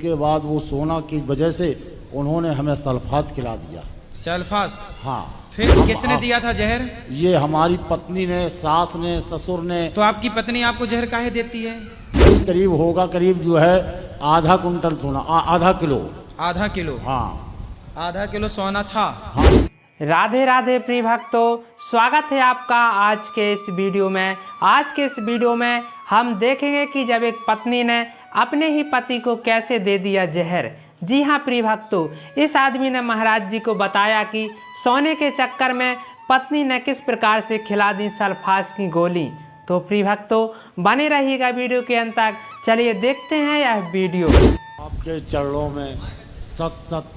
उसके बाद वो सोना की वजह से उन्होंने हमें सल्फास खिला दिया। सल्फास? हाँ। फिर किसने दिया था जहर? ये हमारी पत्नी ने, सास ने, ससुर ने। तो आपकी पत्नी आपको जहर काहे देती है? करीब होगा, करीब जो है आधा कुंटल सोना, आधा किलो। आधा किलो? हाँ, आधा किलो सोना था। हाँ। राधे राधे प्रिय भक्तों, स्वागत है आपका आज के इस वीडियो में। आज के इस वीडियो में हम देखेंगे कि जब एक पत्नी ने अपने ही पति को कैसे दे दिया जहर। जी हाँ प्रिय भक्तों, इस आदमी ने महाराज जी को बताया कि सोने के चक्कर में पत्नी ने किस प्रकार से खिला दी सल्फास की गोली। तो प्रिय भक्तों बने रहिएगा वीडियो के अंत तक। चलिए देखते हैं यह वीडियो। आपके चरणों में सत सत,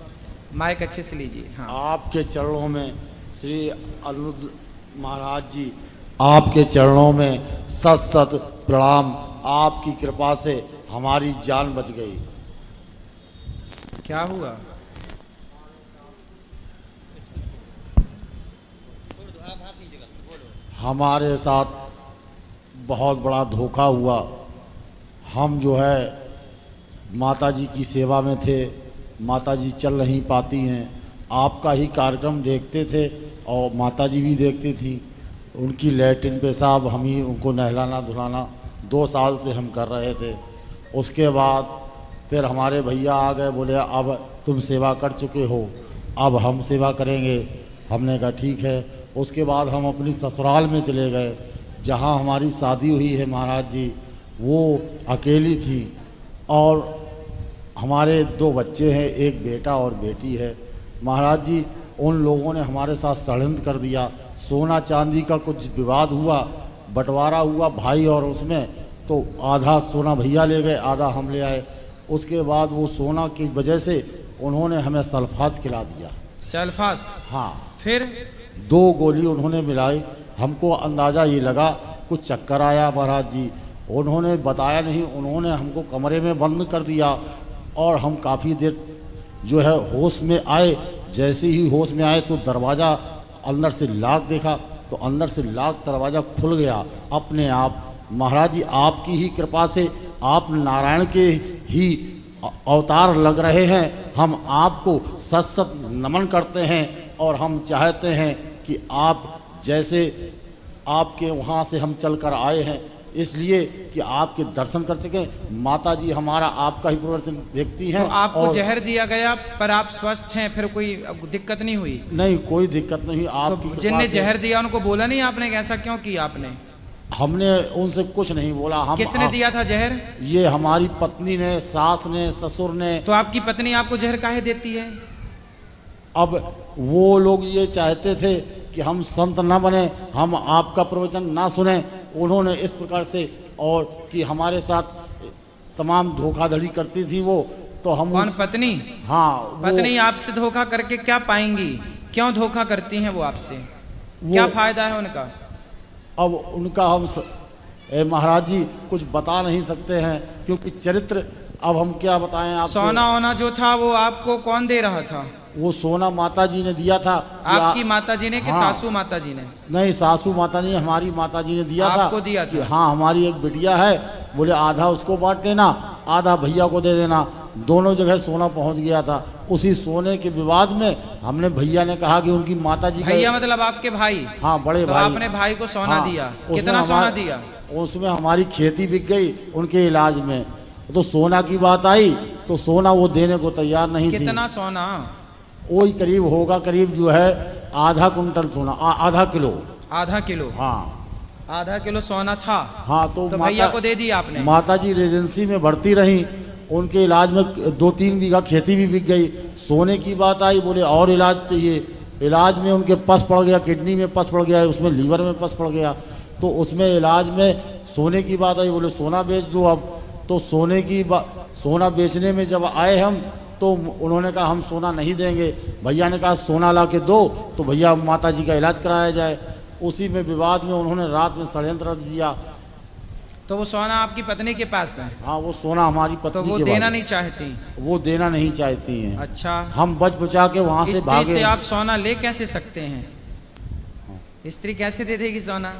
माइक अच्छे से लीजिए। हाँ। आपके चरणों में श्री अनिरुद्ध महाराज जी, आपके चरणों में सत सत प्रणाम। आपकी कृपा से हमारी जान बच गई। क्या हुआ? हमारे साथ बहुत बड़ा धोखा हुआ। हम जो है माता जी की सेवा में थे, माता जी चल नहीं पाती हैं। आपका ही कार्यक्रम देखते थे और माता जी भी देखती थी। उनकी लैट्रिन पेशाब हम ही उनको नहलाना धुलाना 2 साल से हम कर रहे थे। उसके बाद फिर हमारे भैया आ गए, बोले अब तुम सेवा कर चुके हो, अब हम सेवा करेंगे। हमने कहा ठीक है। उसके बाद हम अपनी ससुराल में चले गए, जहाँ हमारी शादी हुई है। महाराज जी वो अकेली थी और हमारे 2 बच्चे हैं, एक बेटा और बेटी है। महाराज जी उन लोगों ने हमारे साथ षड्यंत्र कर दिया। सोना चांदी का कुछ विवाद हुआ, बंटवारा हुआ भाई और उसमें, तो आधा सोना भैया ले गए, आधा हम ले आए। उसके बाद वो सोना की वजह से उन्होंने हमें सल्फास खिला दिया। सल्फास? हाँ। फिर 2 गोली उन्होंने मिलाई। हमको अंदाज़ा ये लगा कुछ चक्कर आया। महाराज जी उन्होंने बताया नहीं, उन्होंने हमको कमरे में बंद कर दिया और हम काफ़ी देर जो है होश में आए। जैसे ही होश में आए तो दरवाज़ा अंदर से लॉक देखा, तो अंदर से लॉक दरवाज़ा खुल गया अपने आप। महाराज जी आपकी ही कृपा से, आप नारायण के ही अवतार लग रहे हैं। हम आपको सत सत नमन करते हैं और हम चाहते हैं कि आप जैसे आपके वहाँ से हम चल कर आए हैं, इसलिए कि आपके दर्शन कर सकें। माता जी हमारा आपका ही प्रवर्तन देखती हैं। तो आपको जहर दिया गया पर आप स्वस्थ हैं, फिर कोई दिक्कत नहीं हुई? नहीं, कोई दिक्कत नहीं। आपकी तो जिनने जहर दिया उनको बोला नहीं आपने कि ऐसा क्यों किया आपने? हमने उनसे कुछ नहीं बोला। हम किसने दिया था जहर? ये हमारी पत्नी ने, सास ने, ससुर ने। तो आपकी पत्नी आपको जहर काहे देती है? अब वो लोग ये चाहते थे कि हम संत ना बने, हम आपका प्रवचन ना सुने। उन्होंने इस प्रकार से, और कि हमारे साथ तमाम धोखाधड़ी करती थी वो। तो हम कौन? पत्नी? हाँ। पत्नी आपसे धोखा करके क्या पाएंगी? क्यों धोखा करती हैं वो आपसे? क्या फायदा है उनका? अब उनका हम महाराज जी कुछ बता नहीं सकते हैं, क्योंकि चरित्र अब हम क्या बताएं आपको। सोना वोना जो था वो आपको कौन दे रहा था? वो सोना माता जी ने दिया था। आपकी माता जी ने कि हाँ। सासू माता जी ने? नहीं, सासू माता ने, हमारी माता जी ने दिया था। आपको दिया था? हाँ, हमारी एक बिटिया है, बोले आधा उसको बांट लेना, आधा भैया को दे देना। दोनों जगह सोना पहुंच गया था। उसी सोने के विवाद में हमने, भैया ने कहा कि उनकी माता जी, भैया मतलब आपके भाई? हाँ, बड़े तो भाई। आपने भाई को सोना हाँ, दिया? कितना सोना दिया? उसमें हमारी खेती बिक गई उनके इलाज में। तो सोना की बात आई तो सोना वो देने को तैयार नहीं थी। कितना सोना? वही करीब होगा, करीब जो है आधा कुंटल सोना, आधा किलो। आधा किलो? हाँ। आधा किलो सोना था? हाँ। तो भैया को दे दिया आपने? माता जी रेजेंसी में भर्ती रही, उनके इलाज में 2-3 बीघा खेती भी बिक गई। सोने की बात आई, बोले और इलाज चाहिए। इलाज में उनके पस पड़ गया, किडनी में पस पड़ गया, उसमें लीवर में पस पड़ गया। तो उसमें इलाज में सोने की बात आई, बोले सोना बेच दो अब। तो सोना बेचने में जब आए हम, तो उन्होंने कहा हम सोना नहीं देंगे। भैया ने कहा सोना ला के दो तो भैया माता जी का इलाज कराया जाए। उसी में विवाद में उन्होंने रात में षड्यंत्र रच दिया। तो वो सोना आपकी पत्नी के पास है? हाँ, वो सोना हमारी पत्नी तो वो के देना पास। नहीं चाहती? वो देना नहीं चाहती हैं। अच्छा। हम बच बचा के वहाँ से भागे। स्त्री से आप सोना ले कैसे सकते हैं? स्त्री कैसे दे देगी सोना?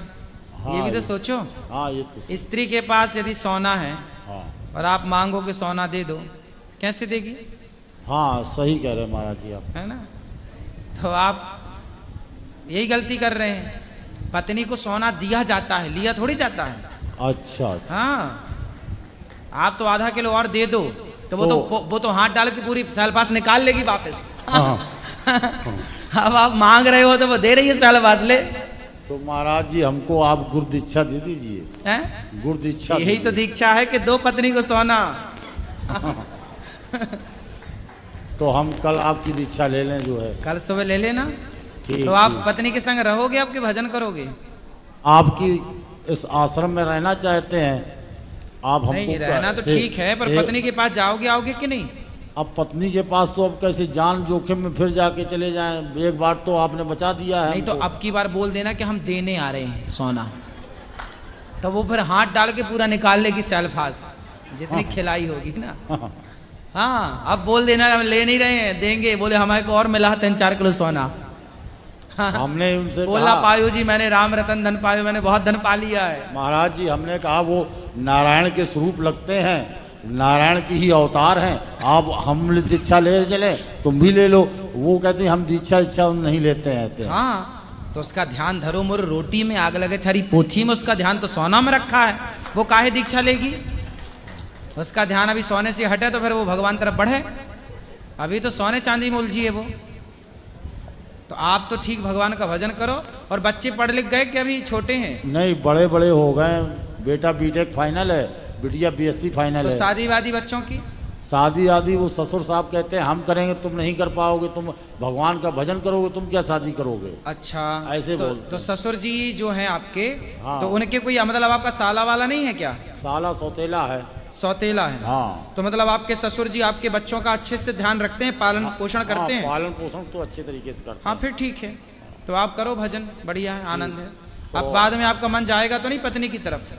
हाँ, ये भी तो सोचो। हाँ, ये तो स्त्री के पास यदि सोना है हाँ। और आप मांगो कि सोना दे दो, कैसे देगी? हाँ सही कह रहे हैं महाराज जी आप। है ना? तो आप यही गलती कर रहे हैं। पत्नी को सोना दिया जाता है, लिया थोड़ी जाता है। अच्छा अच्छा। हाँ, आप तो आधा किलो और दे दो तो वो तो हाथ डाल के पूरी सेलपास निकाल लेगी वापस। हाँ। अब आप मांग रहे हो तो वो दे रही है सेलपास ले। तो महाराज जी हमको आप गुरु दीक्षा दे दीजिए। हैं? गुरु दीक्षा यही तो दीक्षा है कि दो पत्नी को सोना। तो हम कल आपकी दीक्षा ले लें जो है। कल सुबह ले लेना। ठीक। तो आप ठीक। पत्नी के संग रहोगे, आपके भजन करोगे? आपकी इस आश्रम में रहना चाहते हैं आप? हमको नहीं, रहना तो ठीक है, पर पत्नी के पास जाओगे, आओगे कि नहीं? अब पत्नी के पास तो अब कैसे जान जोखिम में फिर जाके चले जाएं? एक बार तो आपने बचा दिया है नहीं तो हमको। अब की बार बोल देना कि हम देने आ रहे हैं सोना, तो वो फिर हाथ डाल के पूरा निकाल लेगी सेल्फास, जितनी खिलाई होगी ना। हाँ, अब बोल देना हम ले नहीं रहे हैं, देंगे। बोले हमारे को और मिला 3-4 किलो सोना। हमने उनसे बोला कहा पायो जी, मैंने राम रतन धन पायो, मैंने बहुत धन पा लिया है। महाराज जी हमने कहा वो नारायण के स्वरूप लगते हैं, नारायण की ही अवतार हैं। आप हम दीक्षा ले चले, तुम भी ले लो। वो कहते हैं हम दीक्षा इच्छा नहीं लेते हैं। हाँ, तो उसका ध्यान धरो मोर रोटी में आग लगे थारी पोथी में, उसका ध्यान तो सोना में रखा है। वो काहे दीक्षा लेगी? उसका ध्यान अभी सोने से हटे तो फिर वो भगवान तरफ बढ़े। अभी तो सोने चांदी में उलझी है वो। तो आप तो ठीक भगवान का भजन करो। और बच्चे पढ़ लिख गए कि अभी छोटे हैं? नहीं, बड़े बड़े हो गए। बेटा बीटेक फाइनल है, बिटिया बीएससी फाइनल तो है। शादी वादी बच्चों की? शादी आदि वो ससुर साहब कहते हैं हम करेंगे, तुम नहीं कर पाओगे, तुम भगवान का भजन करोगे, तुम क्या शादी करोगे? अच्छा, ऐसे तो, बोलते तो हैं। ससुर जी जो हैं आपके, हाँ। तो उनके कोई मतलब आपका साला वाला नहीं है क्या? साला सौतेला है। सौतेला है? हाँ। तो मतलब आपके ससुर जी आपके बच्चों का अच्छे से ध्यान रखते हैं, पालन पोषण करते हाँ, हैं? पालन पोषण तो अच्छे तरीके से करते हाँ, हैं। फिर ठीक है। तो आप करो भजन, बढ़िया है, आनंद है। अब बाद में आपका मन जाएगा तो नहीं पत्नी की तरफ?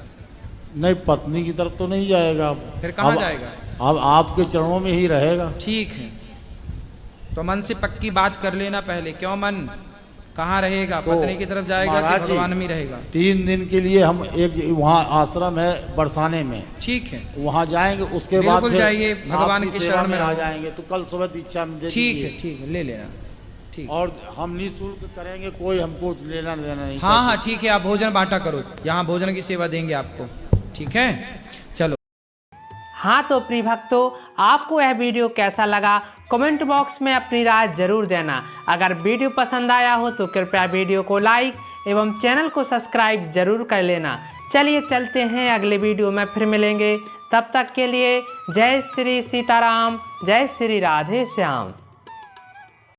नहीं, पत्नी की तरफ तो नहीं जाएगा। फिर कहाँ अब- जाएगा? अब आपके चरणों में ही रहेगा। ठीक है, तो मन से पक्की बात कर लेना पहले। क्यों मन कहाँ रहेगा? तो पत्नी की तरफ जाएगा कि महाराज जी, भगवान में रहेगा? 3 दिन के लिए हम एक वहाँ आश्रम है बरसाने में, ठीक है, वहाँ जाएंगे। उसके बाद बिल्कुल फिर जाइए, भगवान आपकी की सेवा शरण में में आ रहो। जाएंगे। तो कल सुबह दीक्षा में दे ठीक दीजिए। है, ठीक है, ले लेना। ठीक। और हम निःशुल्क करेंगे, कोई हमको लेना देना नहीं। हाँ हाँ, ठीक है, आप भोजन बांटा करो, यहाँ भोजन की सेवा देंगे आपको। ठीक है, चलो। हाँ तो प्रिय भक्तों, आपको यह वीडियो कैसा लगा कमेंट बॉक्स में अपनी राय जरूर देना। अगर वीडियो पसंद आया हो तो कृपया वीडियो को लाइक एवं चैनल को सब्सक्राइब जरूर कर लेना। चलिए चलते हैं, अगले वीडियो में फिर मिलेंगे। तब तक के लिए जय श्री सीताराम, जय श्री राधे श्याम।